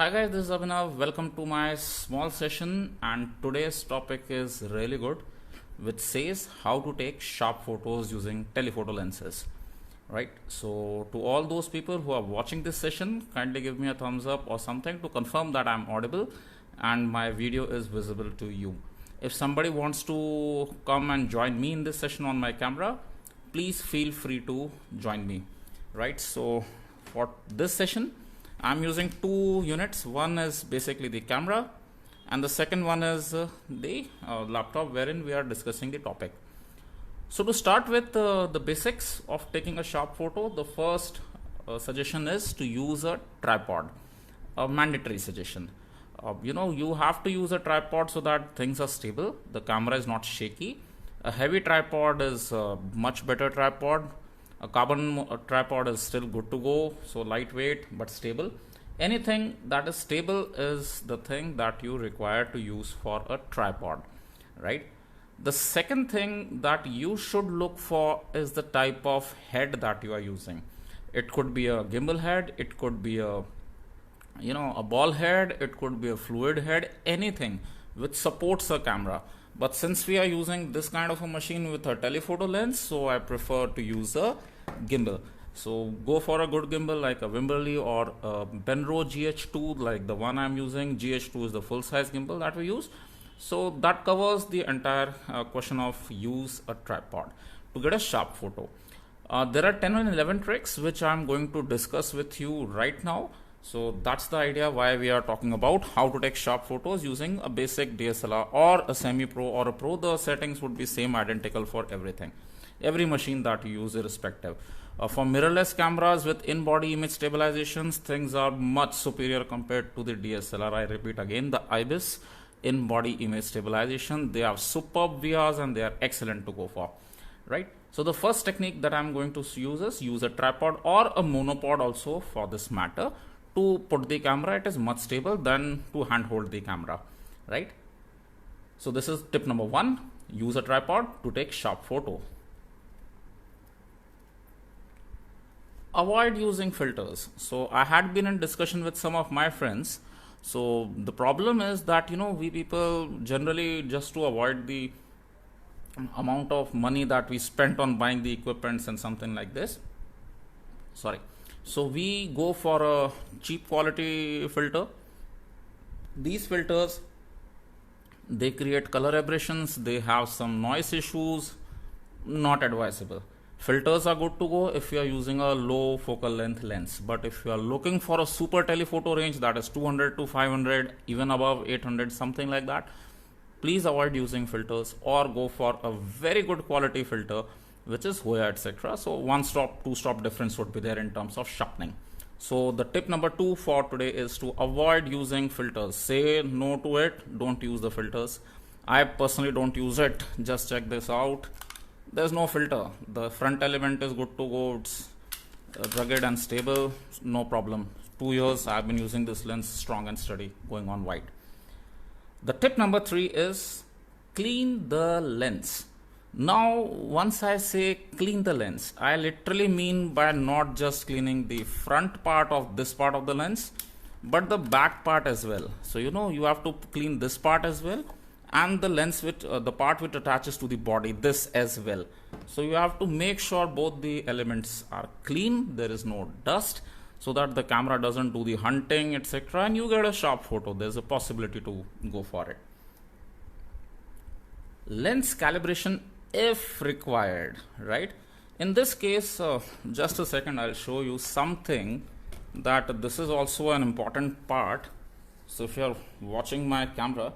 Hi guys, this is Abhinav. Welcome to my small session, and today's topic is really good, which says how to take sharp photos using telephoto lenses. Right? So to all those people who are watching this session, kindly give me a thumbs up or something to confirm that I'm audible and my video is visible to you. If somebody wants to come and join me in this session on my camera, please feel free to join me. Right? So for this session, I'm using two units. One is basically the camera and the second one is the laptop wherein we are discussing the topic. So to start with the basics of taking a sharp photo, the first suggestion is to use a tripod, a mandatory suggestion. You have to use a tripod so that things are stable, the camera is not shaky. A heavy tripod is a much better tripod. A carbon tripod is still good to go, so lightweight but stable. Anything that is stable is the thing that you require to use for a tripod, right? The second thing that you should look for is the type of head that you are using. It could be a gimbal head, it could be a ball head, it could be a fluid head, anything which supports a camera. But since we are using this kind of a machine with a telephoto lens, so I prefer to use a gimbal. So go for a good gimbal like a Wimberley or a Benro GH2 like the one I'm using. GH2 is the full size gimbal that we use. So that covers the entire question of use a tripod to get a sharp photo. There are 10 and 11 tricks which I'm going to discuss with you right now. So that's the idea why we are talking about how to take sharp photos using a basic DSLR or a semi-pro or a pro. The settings would be same, identical for everything, every machine that you use irrespective. For mirrorless cameras with in-body image stabilizations, things are much superior compared to the DSLR. I repeat again, the IBIS in-body image stabilization, they have superb VRs and they are excellent to go for, right? So the first technique that I'm going to use is use a tripod or a monopod also for this matter. To put the camera, it is much stable than to handhold the camera, right? So this is tip number one, use a tripod to take sharp photo. Avoid using filters. So I had been in discussion with some of my friends. So the problem is that we people generally, just to avoid the amount of money that we spent on buying the equipments and something like this, so we go for a cheap quality filter. These filters, they create color aberrations, they have some noise issues, not advisable. Filters are good to go if you are using a low focal length lens, but if you are looking for a super telephoto range, that is 200 to 500, even above 800, something like that, please avoid using filters or go for a very good quality filter which is Hoya, etc. So one stop, two stop difference would be there in terms of sharpening. So the tip number 2 for today is to avoid using filters. Say no to it, don't use the filters. I personally don't use it. Just check this out. There's no filter. The front element is good to go. It's rugged and stable, no problem. 2 years I've been using this lens, strong and steady, going on white. The tip number 3 is clean the lens. Now, once I say clean the lens, I literally mean by not just cleaning the front part of this part of the lens, but the back part as well. So, you have to clean this part as well, and the lens with the part which attaches to the body, this as well. So, you have to make sure both the elements are clean, there is no dust, so that the camera doesn't do the hunting, etc., and you get a sharp photo. There's a possibility to go for it. Lens calibration if required, right? In this case, just a second, I'll show you something that this is also an important part. So if you're watching my camera,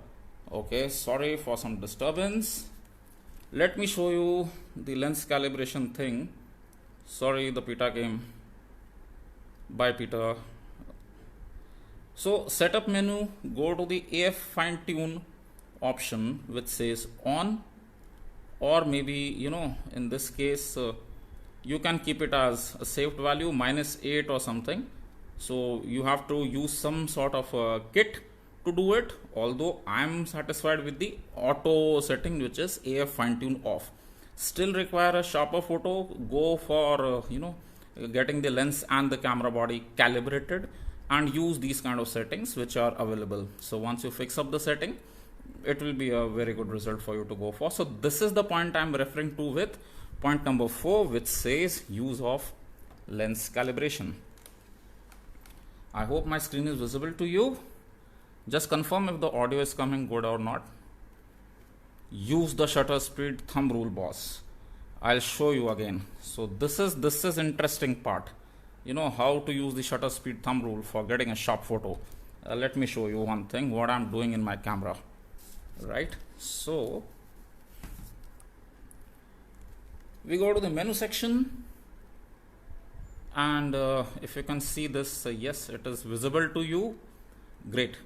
okay, sorry for some disturbance. Let me show you the lens calibration thing. Sorry, the PETA came. Bye PETA. So setup menu, go to the AF fine tune option which says on, or maybe in this case you can keep it as a saved value -8 or something. So you have to use some sort of a kit to do it, although I'm satisfied with the auto setting which is AF fine tune off. Still require a sharper photo, go for getting the lens and the camera body calibrated. and use these kind of settings which are available. So once you fix up the setting, it will be a very good result for you to go for. So this is the point I'm referring to with point number 4, which says use of lens calibration. I hope my screen is visible to you. Just confirm if the audio is coming good or not. Use the shutter speed thumb rule, boss. I'll show you again. So this is interesting part. You know how to use the shutter speed thumb rule for getting a sharp photo. Let me show you one thing, what I'm doing in my camera. Right, so we go to the menu section, and if you can see this, yes, it is visible to you. Great.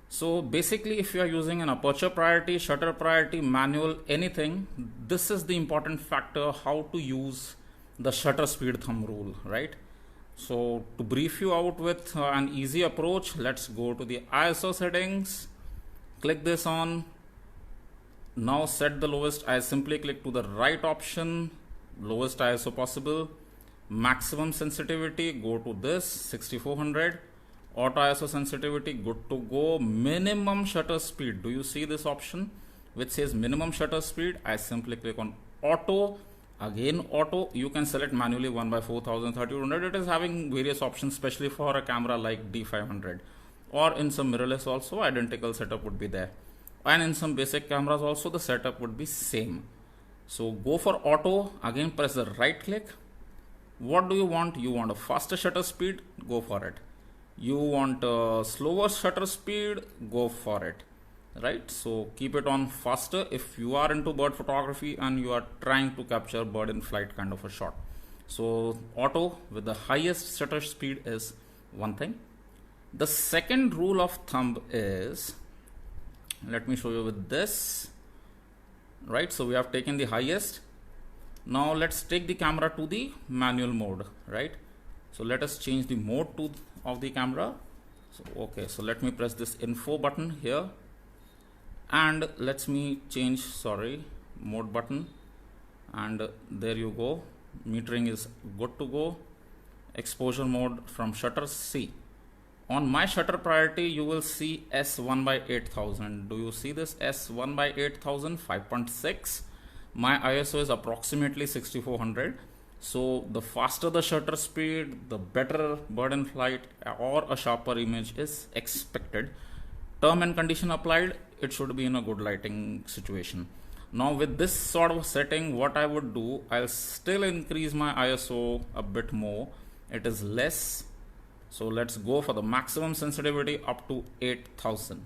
So basically, if you are using an aperture priority, shutter priority, manual, anything, this is the important factor, how to use the shutter speed thumb rule, right? So to brief you out with an easy approach, let's go to the ISO settings. Click this on. Now set the lowest. I simply click to the right option, lowest ISO possible. Maximum sensitivity, go to this 6400. Auto ISO sensitivity, good to go. Minimum shutter speed, do you see this option which says minimum shutter speed? I simply click on auto. Again auto, you can select manually 1/4000, 3200. It is having various options, especially for a camera like D500, or in some mirrorless also identical setup would be there, and in some basic cameras also the setup would be same. So go for auto. Again press the right click. What do you want? You want a faster shutter speed, go for it. You want a slower shutter speed, go for it, right? So keep it on faster if you are into bird photography and you are trying to capture bird in flight kind of a shot. So auto with the highest shutter speed is one thing. The second rule of thumb is, let me show you with this, right? So we have taken the highest. Now let's take the camera to the manual mode, right? So let us change the mode to of the camera. So okay, so let me press this info button here, and let me change, sorry, mode button, and there you go. Metering is good to go. Exposure mode from shutter C. On my shutter priority, you will see S1/8000. Do you see this S1/8000 5.6? My ISO is approximately 6400. So the faster the shutter speed, the better bird in flight or a sharper image is expected. Term and condition applied, it should be in a good lighting situation. Now with this sort of setting, what I would do, I'll still increase my ISO a bit more. It is less. So let's go for the maximum sensitivity up to 8000.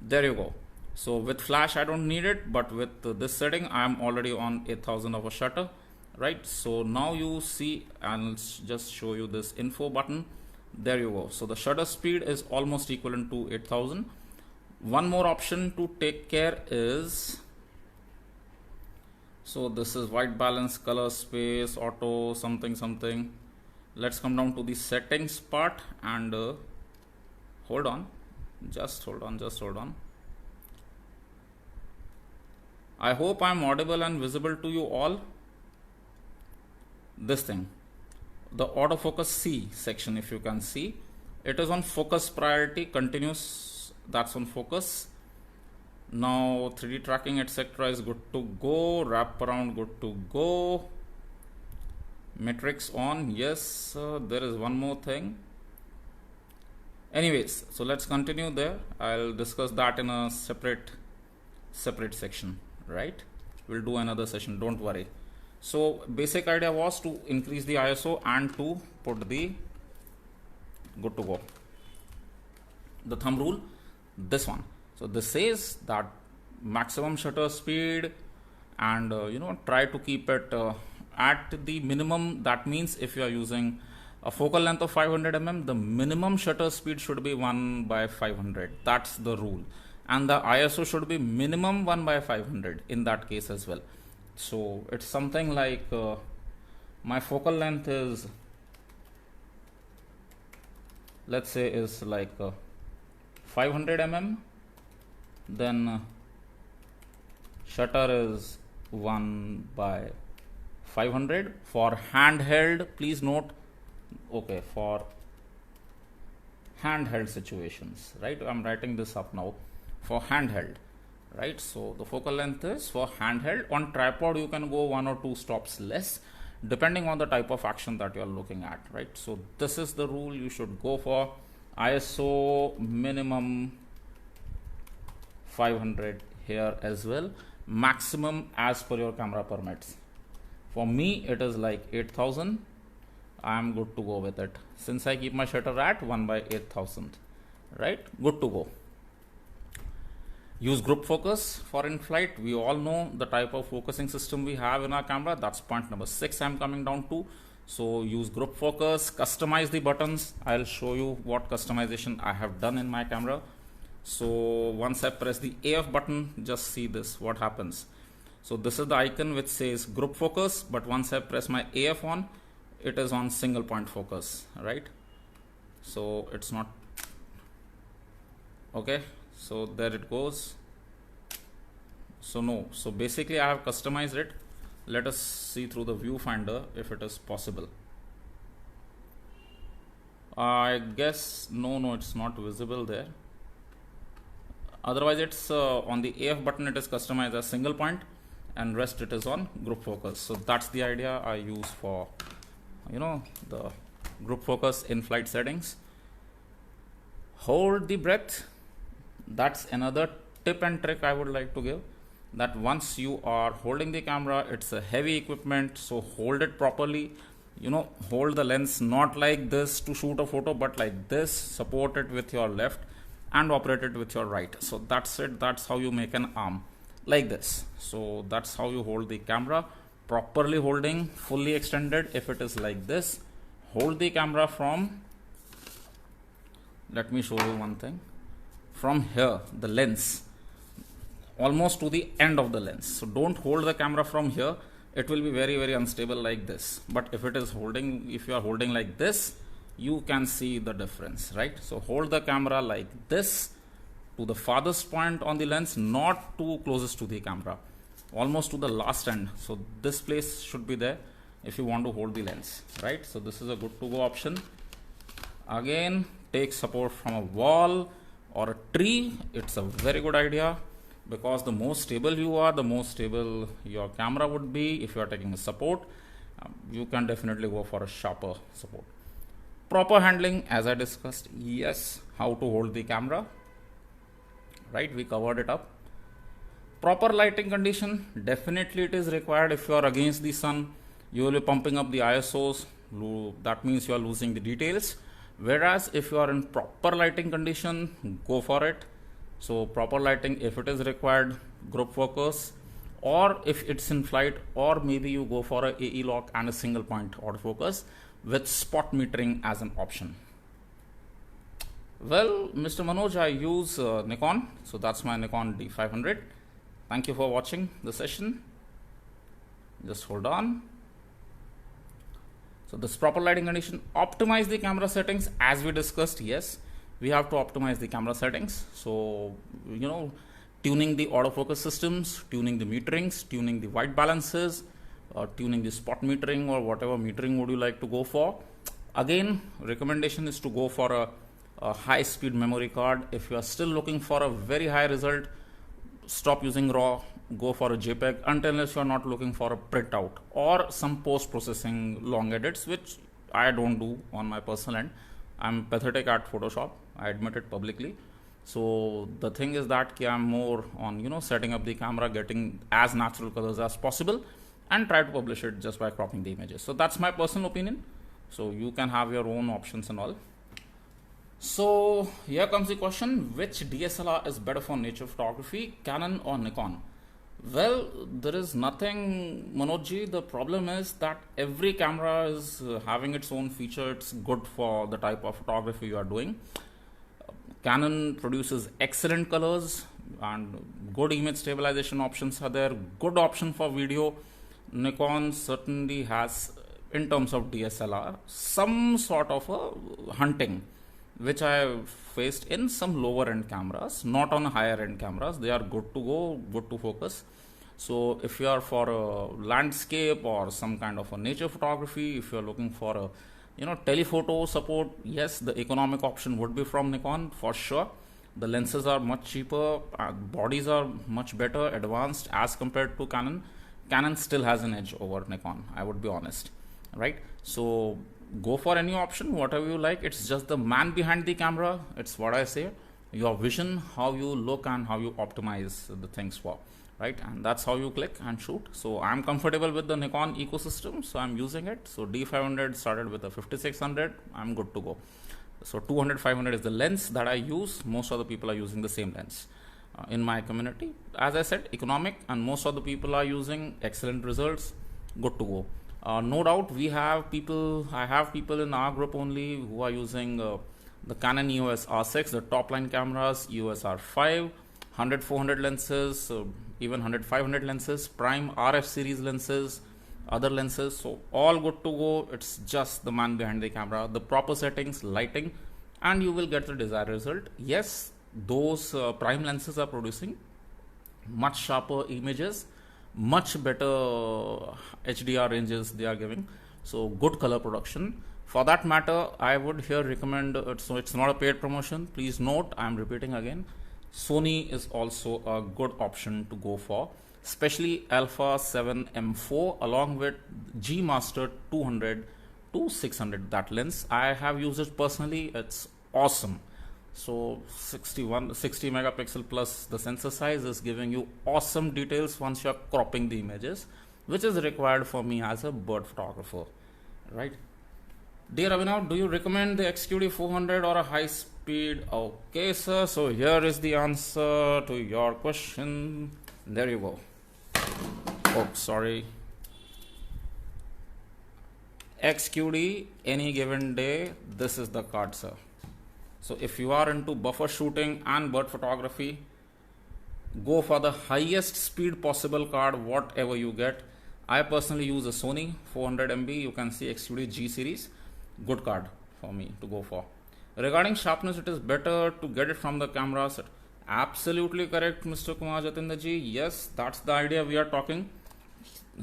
There you go. So with flash I don't need it, but with this setting I am already on 8000 of a shutter, right? So now you see, and let's just show you this info button. There you go. So the shutter speed is almost equivalent to 8000. One more option to take care is, so this is white balance, color space, auto, something. Let's come down to the settings part and hold on, just hold on. I hope I'm audible and visible to you all. This thing, the autofocus C section, if you can see, it is on focus priority, continuous, that's on focus. Now 3D tracking etc is good to go, wrap around good to go, metrics on, yes. There is one more thing. Anyways, so let's continue there. I'll discuss that in a separate section, right? We'll do another session, don't worry. So basic idea was to increase the ISO and to put the good to go. The thumb rule, this one. So this says that maximum shutter speed, and try to keep it at the minimum. That means if you are using a focal length of 500 mm, the minimum shutter speed should be 1/500. That's the rule, and the ISO should be minimum 1/500 in that case as well. So it's something like my focal length is, let's say, is like 500 mm, then shutter is 1/500 for handheld. Please note, okay, for handheld situations, right? I'm writing this up now for handheld, right? So the focal length is for handheld. On tripod you can go 1 or 2 stops less depending on the type of action that you're looking at, right? So this is the rule you should go for. ISO minimum 500 here as well, maximum as per your camera permits. For me it is like 8000. I'm good to go with it since I keep my shutter at 1/8000, right? Good to go. Use group focus for in flight. We all know the type of focusing system we have in our camera. That's point number 6 I'm coming down to. So use group focus, customize the buttons. I'll show you what customization I have done in my camera. So once I press the AF button, just see this, what happens. So this is the icon which says group focus, but once I press my AF on, it is on single point focus, right? So it's not okay. So there it goes. So no, so basically I have customized it. Let us see through the viewfinder if it is possible. I guess no, it's not visible there. Otherwise it's on the AF button it is customized as single point, and rest it is on group focus. So that's the idea I use for, you know, the group focus in flight settings. Hold the breath. That's another tip and trick I would like to give, that once you are holding the camera, it's a heavy equipment, so hold it properly. You know, hold the lens not like this to shoot a photo, but like this, support it with your left and operate it with your right. So that's it. That's how you make an arm, like this. So that's how you hold the camera, properly holding, fully extended. If it is like this, hold the camera from, let me show you one thing, from here, the lens, almost to the end of the lens. So don't hold the camera from here, it will be very unstable like this. But if it is holding, if you are holding like this, you can see the difference, right? So hold the camera like this to the farthest point on the lens, not too closest to the camera, almost to the last end. So this place should be there if you want to hold the lens, right? So this is a good to go option. Again, take support from a wall or a tree. It's a very good idea, because the more stable you are, the more stable your camera would be. If you are taking a support, you can definitely go for a sharper support. Proper handling, as I discussed, yes, how to hold the camera, right? We covered it up. Proper lighting condition, definitely it is required. If you are against the sun, you will be pumping up the ISOs. That means you are losing the details. Whereas if you are in proper lighting condition, go for it. So proper lighting, if it is required, group focus, or if it's in flight, or maybe you go for a AE lock and a single point autofocus with spot metering as an option. Well, Mr. Manoj, I use Nikon, so that's my Nikon D500. Thank you for watching the session. Just hold on. So this proper lighting condition, optimize the camera settings. As we discussed, yes, we have to optimize the camera settings. So, you know, tuning the autofocus systems, tuning the meterings, tuning the white balances, tuning the spot metering, or whatever metering would you like to go for. Again, recommendation is to go for a high speed memory card. If you are still looking for a very high result, stop using RAW, go for a JPEG, unless you are not looking for a printout or some post-processing long edits, which I don't do on my personal end. I'm pathetic at Photoshop, I admit it publicly. So the thing is that I'm more on, you know, setting up the camera, getting as natural colors as possible, and try to publish it just by cropping the images. So that's my personal opinion. So you can have your own options and all. So here comes the question, which DSLR is better for nature photography, Canon or Nikon? Well, there is nothing, Manojji. The problem is that every camera is having its own feature. It's good for the type of photography you are doing. Canon produces excellent colors and good image stabilization options are there, good option for video. Nikon certainly has, in terms of DSLR, some sort of a hunting, which I have faced in some lower end cameras, not on higher end cameras. They are good to go, good to focus. So if you are for a landscape or some kind of a nature photography, if you are looking for a, telephoto support, yes, the economic option would be from Nikon for sure. The lenses are much cheaper, bodies are much better, advanced as compared to Canon. Canon still has an edge over Nikon, I would be honest, right? So go for any option, whatever you like. It's just the man behind the camera. It's what I say, your vision, how you look and how you optimize the things for, right? And that's how you click and shoot. So I'm comfortable with the Nikon ecosystem, so I'm using it. So D500 started with a 5600, I'm good to go. So 200, 500 is the lens that I use. Most of the people are using the same lens in my community. As I said, economic, and most of the people are using excellent results, good to go. No doubt I have people in our group only who are using the Canon EOS R6, the top line cameras, EOS R5, 100, 400 lenses, even 100, 500 lenses, prime RF series lenses, other lenses. So all good to go. It's just the man behind the camera, the proper settings, lighting, and you will get the desired result. Yes, those prime lenses are producing much sharper images, much better HDR ranges they are giving, so good color production. For that matter, I would here recommend, so it's not a paid promotion, please note, I am repeating again, Sony is also a good option to go for, especially Alpha 7 M4 along with G Master 200 to 600. That lens, I have used it personally, it's awesome. So 60 megapixel plus the sensor size is giving you awesome details once you are cropping the images, which is required for me as a bird photographer, right? Dear Abhinav, do you recommend the XQD 400 or a high speed? Okay, sir. So here is the answer to your question. There you go. Oh, sorry. XQD, any given day, this is the card, sir. So if you are into buffer shooting and bird photography, go for the highest speed possible card, whatever you get. I personally use a Sony 400 MB. You can see XQD G series. Good card for me to go for. Regarding sharpness, it is better to get it from the camera set. Absolutely correct, Mr. Kumar Jatinder ji. Yes, that's the idea we are talking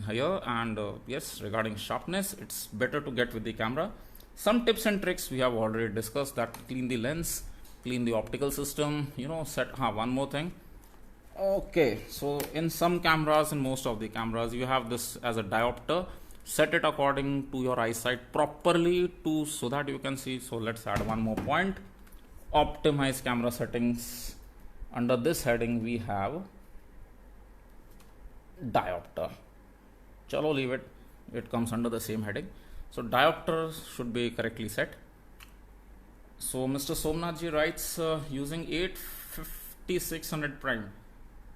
here. And yes, regarding sharpness, it's better to get with the camera. Some tips and tricks we have already discussed, that clean the lens, clean the optical system, set one more thing. Okay, so in some cameras, in most of the cameras, you have this as a diopter. Set it according to your eyesight properly so that you can see. So let's add one more point. Optimize camera settings. Under this heading we have diopter. Chalo, leave it. It comes under the same heading. So diopter should be correctly set. So Mr. Somnath ji writes using 850-600 prime.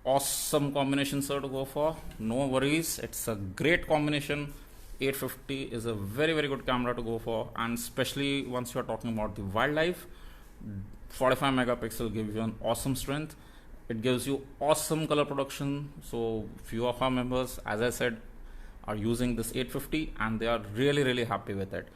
Awesome combination, sir, to go for. No worries. It's a great combination. 850 is a very, very good camera to go for, and especially once you are talking about the wildlife, 45 megapixel gives you an awesome strength. It gives you awesome color production. So few of our members, as I said, are using this 850 and they are really, really happy with it.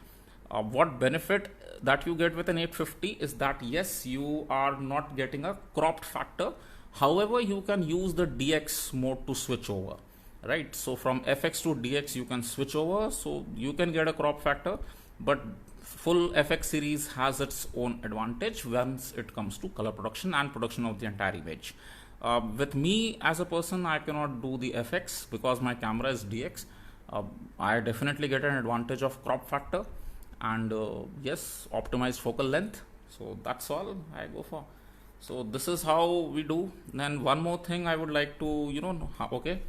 What benefit that you get with an 850 is that yes, you are not getting a cropped factor. However, you can use the DX mode to switch over. Right, so from FX to DX you can switch over, so you can get a crop factor, but full FX series has its own advantage once it comes to color production and production of the entire image. With me as a person, I cannot do the FX because my camera is DX. I definitely get an advantage of crop factor and yes, optimized focal length. So that's all I go for. So this is how we do. Then one more thing I would like to, okay.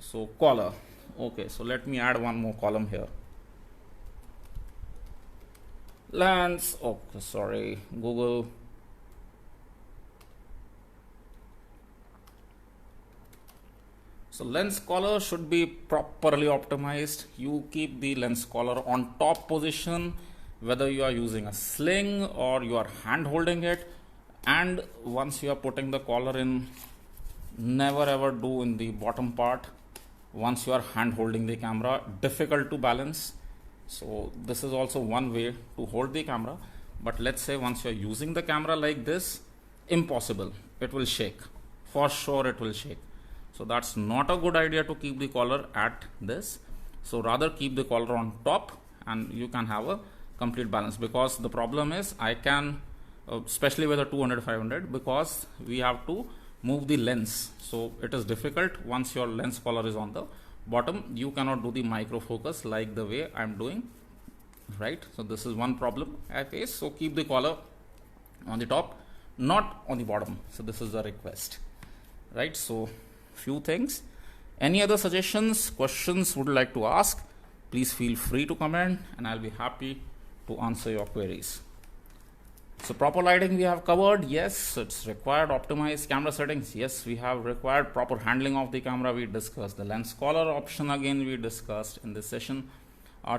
So collar. Okay, so let me add one more column here. Lens. Okay, sorry, Google. So lens collar should be properly optimized. You keep the lens collar on top position, whether you are using a sling or you are hand holding it. And once you are putting the collar in, never ever do in the bottom part. Once you are hand holding the camera, difficult to balance. So this is also one way to hold the camera, but let's say once you are using the camera like this, impossible, it will shake, for sure it will shake. So that's not a good idea to keep the collar at this. So rather keep the collar on top and you can have a complete balance, because the problem is I can especially with a 200-500, because we have to move the lens, so it is difficult. Once your lens collar is on the bottom, you cannot do the micro focus like the way I'm doing, right? So this is one problem I face. So keep the collar on the top, not on the bottom. So this is a request, right? So few things. Any other suggestions, questions would like to ask, please feel free to comment and I'll be happy to answer your queries. So proper lighting we have covered. Yes, it's required. Optimized camera settings. Yes, we have required. Proper handling of the camera we discussed. The lens collar option again we discussed in this session.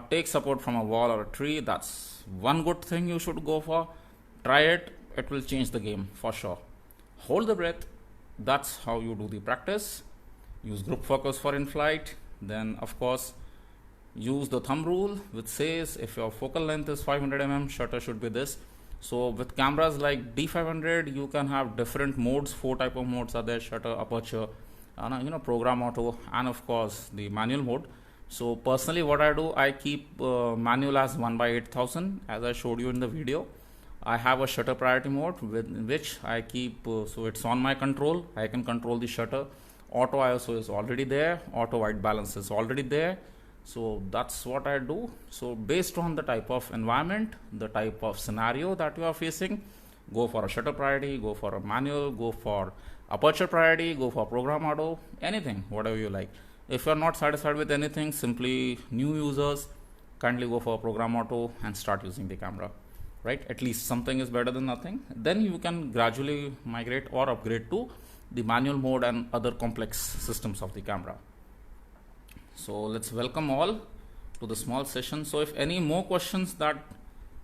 Take support from a wall or a tree. That's one good thing you should go for. Try it. It will change the game for sure. Hold the breath. That's how you do the practice. Use group focus for in-flight. Then of course use the thumb rule, which says if your focal length is 500 mm, shutter should be this. So with cameras like D500, you can have different modes. 4 type of modes are there: shutter, aperture, program auto, and of course the manual mode. So personally what I do, I keep manual as 1/8000 as I showed you in the video. I have a shutter priority mode with which I keep, so it's on my control. I can control the shutter. Auto ISO is already there. Auto white balance is already there. So that's what I do. So based on the type of environment, the type of scenario that you are facing, go for a shutter priority, go for a manual, go for aperture priority, go for program auto, anything, whatever you like. If you are not satisfied with anything, simply new users, kindly go for a program auto and start using the camera, right? At least something is better than nothing. Then you can gradually migrate or upgrade to the manual mode and other complex systems of the camera. So let's welcome all to the small session. So if any more questions that,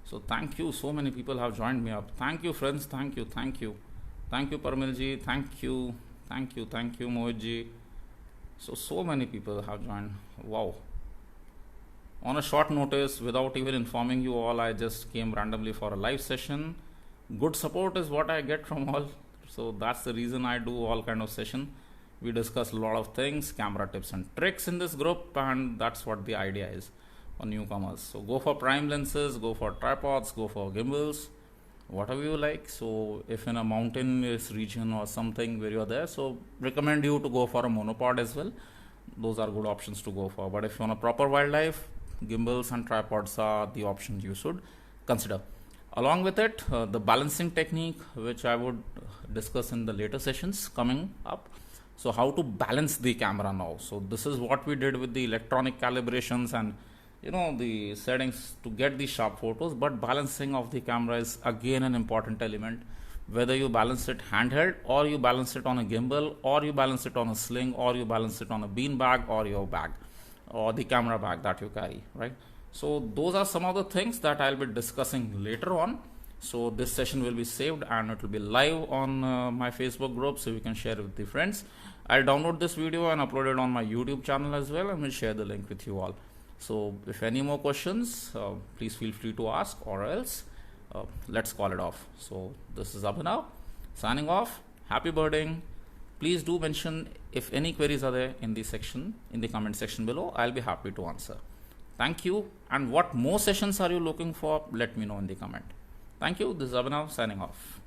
so thank you, so many people have joined me up. Thank you friends, thank you Parmilji, thank you Mohitji. So many people have joined. Wow. On a short notice, without even informing you all, I just came randomly for a live session. Good support is what I get from all, so that's the reason I do all kind of session. We discuss a lot of things, camera tips and tricks in this group, and that's what the idea is for newcomers. So go for prime lenses, go for tripods, go for gimbals, whatever you like. So if in a mountainous region or something where you're there, so recommend you to go for a monopod as well. Those are good options to go for. But if you want a proper wildlife, gimbals and tripods are the options you should consider. Along with it, the balancing technique, which I would discuss in the later sessions coming up. So how to balance the camera now. So this is what we did with the electronic calibrations and the settings to get the sharp photos, but balancing of the camera is again an important element. Whether you balance it handheld, or you balance it on a gimbal, or you balance it on a sling, or you balance it on a bean bag or your bag or the camera bag that you carry, right? So those are some of the things that I'll be discussing later on. So this session will be saved and it will be live on my Facebook group, so you can share it with the friends. I'll download this video and upload it on my YouTube channel as well, and we'll share the link with you all. So if any more questions, please feel free to ask, or else let's call it off. So this is Abhinav signing off. Happy birding. Please do mention if any queries are there in the section, in the comment section below. I'll be happy to answer. Thank you. And what more sessions are you looking for? Let me know in the comment. Thank you. This is Abhinav signing off.